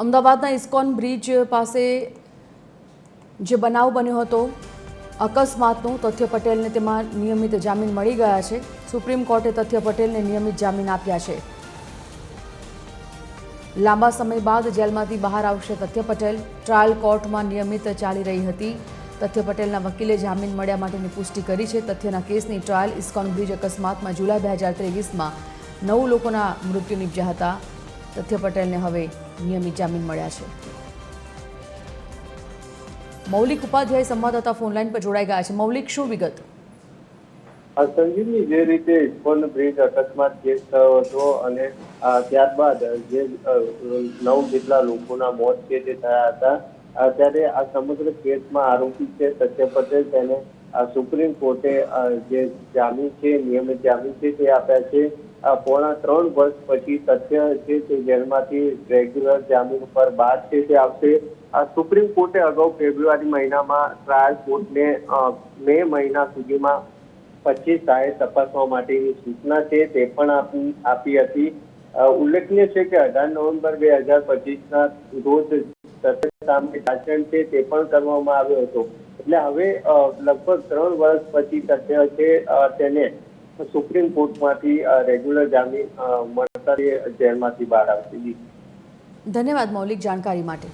અમદાવાદના ISKCON bridge પાસે જે બનાવ બન્યો હતો અકસ્માતનો, તથ્ય પટેલને તેમાં નિયમિત જામીન મળી ગયા છે। સુપ્રીમ કોર્ટે તથ્ય પટેલને નિયમિત જામીન આપ્યા છે। લાંબા સમય બાદ જેલમાંથી બહાર આવશે તથ્ય પટેલ। ટ્રાયલ કોર્ટમાં નિયમિત ચાલી રહી હતી। તથ્ય પટેલના વકીલે જામીન મળ્યા માટેની પુષ્ટિ કરી છે। તથ્યના કેસની ટ્રાયલ ઇસ્કોન બ્રિજ અકસ્માતમાં જુલાઈ 2023માં 9 લોકોના મૃત્યુ નિપજ્યા હતા। તથ્ય પટેલને હવે નિયમિત જામીન મળ્યા છે। મૌલિક ઉપાધ્યાય સંવાદદાતા ફોનલાઈન પર જોડાઈ ગયા છે। મૌલિક, શું વિગત? સંજીવની, જે રીતે ઇસ્કોન બ્રિજ અકસ્માત કેસ થયો હતો અને ત્યારબાદ જે 9 જેટલા લોકોના મોત છે તે થયા હતા, ત્યારે આ સમગ્ર કેસમાં આરોપી છે તથ્ય પટેલ, તેને સુપ્રીમ કોર્ટે જે જામીન છે, નિયમિત જામીન છે તે આપ્યા છે। પોણા 3 વર્ષ પછી તથ્ય છે તે જેલમાંથી રેગ્યુલર જામીન ઉપર બહાર છે તે આવશે। સુપ્રીમ કોર્ટે અગાઉ ફેબ્રુઆરી મહિનામાં ટ્રાયલ કોર્ટને મે મહિના સુધીમાં 25 સહાય તપાસવા માટેની સૂચના છે તે પણ આપી હતી। ઉલ્લેખનીય છે કે 18 નવેમ્બર 2025ના રોજ તથ્ય સામે ચાર્જશીટ છે તે પણ કરવામાં આવ્યો હતો। એટલે હવે લગભગ 3 વર્ષ પછી તથ્ય છે તેને સુપ્રીમ કોર્ટમાંથી રેગ્યુલર જામીન મળતા જેલમાંથી બહાર આવશે। ધન્યવાદ મૌલિક, જાણકારી માટે।